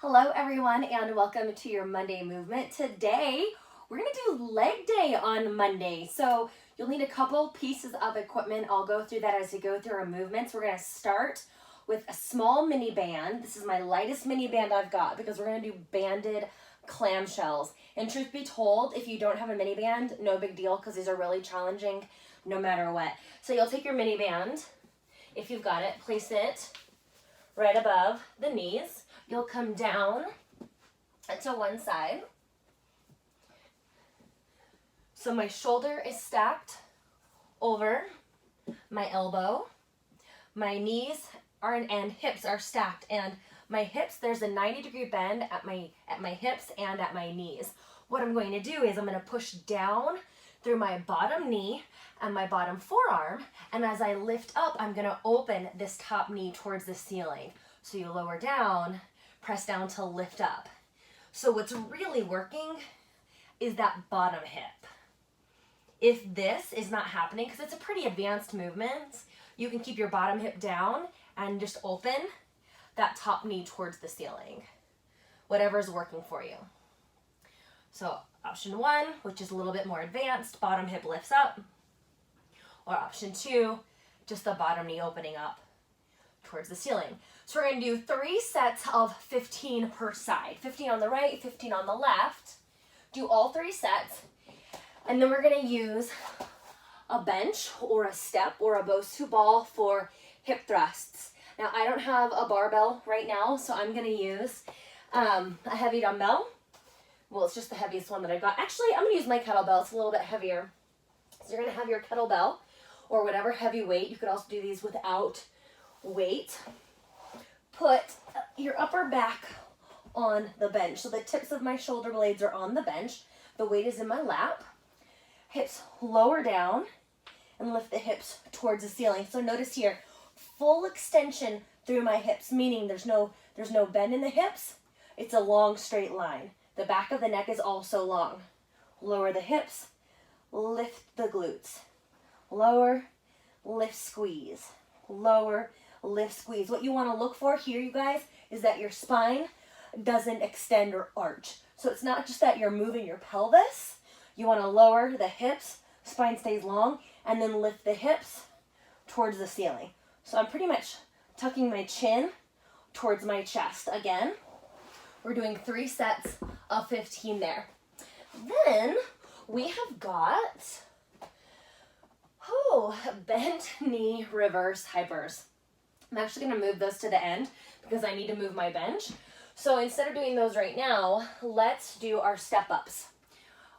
Hello everyone and welcome to your Monday movement. Today we're going to do leg day on Monday. So you'll need a couple pieces of equipment. I'll go through that as we go through our movements. We're going to start with a small mini band. This is my lightest mini band I've got because we're going to do banded clamshells. And truth be told, if you don't have a mini band, no big deal because these are really challenging no matter what. So you'll take your mini band, if you've got it, place it right above the knees. You'll come down to one side. So my shoulder is stacked over my elbow. My knees and hips are stacked, and my hips, there's a 90-degree bend at my hips and at my knees. What I'm going to do is I'm going to push down through my bottom knee and my bottom forearm, and as I lift up, I'm going to open this top knee towards the ceiling. So you lower down, press down to lift up. So what's really working is that bottom hip. If this is not happening, because it's a pretty advanced movement, you can keep your bottom hip down and just open that top knee towards the ceiling. Whatever's working for you. So option 1, which is a little bit more advanced, bottom hip lifts up. Or option 2, just the bottom knee opening up towards the ceiling. So we're going to do 3 sets of 15 per side. 15 on the right, 15 on the left. Do all 3 sets. And then we're going to use a bench or a step or a Bosu ball for hip thrusts. Now I don't have a barbell right now, so I'm going to use a heavy dumbbell. Well, it's just the heaviest one that I've got. Actually, I'm going to use my kettlebell. It's a little bit heavier. So you're going to have your kettlebell or whatever heavy weight. You could also do these without weight. Put your upper back on the bench. So the tips of my shoulder blades are on the bench. The weight is in my lap. Hips lower down and lift the hips towards the ceiling. So notice here, full extension through my hips, meaning there's no bend in the hips. It's a long straight line. The back of the neck is also long. Lower the hips, lift the glutes. Lower, lift, squeeze. Lower, lift, squeeze. What you want to look for here, you guys, is that your spine doesn't extend or arch. So it's not just that you're moving your pelvis. You want to lower the hips, spine stays long, and then lift the hips towards the ceiling. So I'm pretty much tucking my chin towards my chest. Again, we're doing 3 sets of 15 there. Then we have got bent knee reverse hypers. I'm actually going to move those to the end because I need to move my bench. So instead of doing those right now, let's do our step-ups.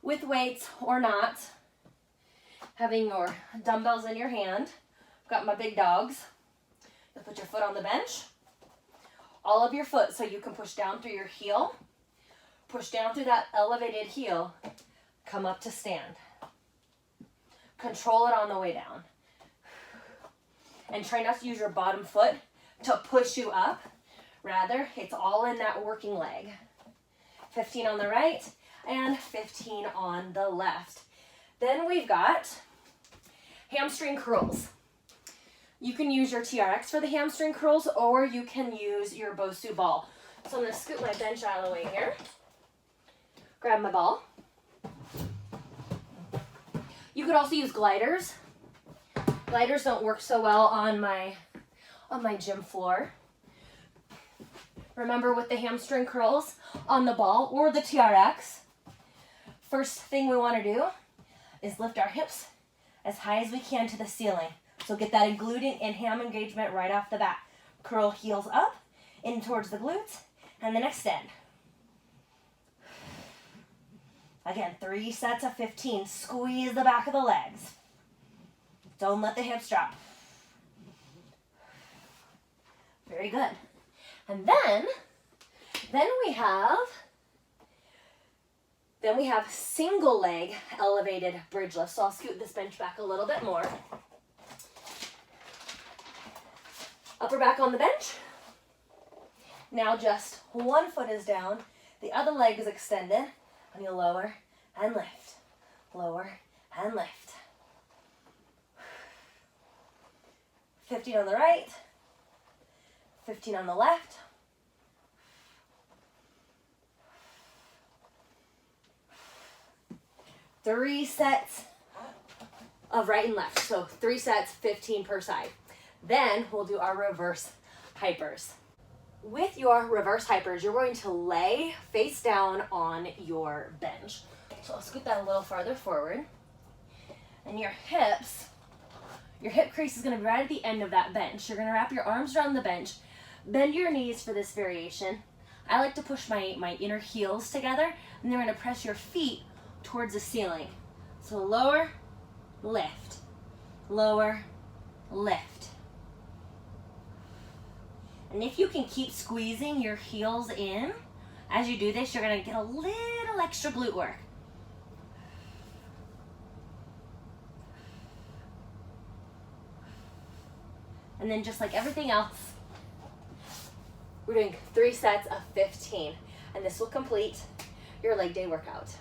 With weights or not, having your dumbbells in your hand. I've got my big dogs. You'll put your foot on the bench. All of your foot so you can push down through your heel. Push down through that elevated heel. Come up to stand. Control it on the way down. And try not to use your bottom foot to push you up. Rather, it's all in that working leg. 15 on the right and 15 on the left. Then we've got hamstring curls. You can use your TRX for the hamstring curls, or you can use your Bosu ball. So I'm going to scoot my bench out of the way here. Grab my ball. You could also use gliders. Gliders don't work so well on my gym floor. Remember, with the hamstring curls on the ball or the TRX, first thing we want to do is lift our hips as high as we can to the ceiling. So get that glute and ham engagement right off the bat. Curl heels up, in towards the glutes, and then extend. Again, 3 sets of 15. Squeeze the back of the legs. Don't let the hips drop. Very good. And then we have single leg elevated bridge lift. So I'll scoot this bench back a little bit more. Upper back on the bench. Now just one foot is down, the other leg is extended, and you lower and lift, lower and lift. 15 on the right, 15 on the left. 3 sets of right and left. So 3 sets, 15 per side. Then we'll do our reverse hypers. With your reverse hypers, you're going to lay face down on your bench. So I'll scoot that a little farther forward. And your hip crease is going to be right at the end of that bench. You're going to wrap your arms around the bench, bend your knees for this variation. I like to push my inner heels together, and then we're going to press your feet towards the ceiling. So lower, lift, lower, lift. And if you can keep squeezing your heels in, as you do this, you're going to get a little extra glute work. And then just like everything else, we're doing 3 sets of 15. And this will complete your leg day workout.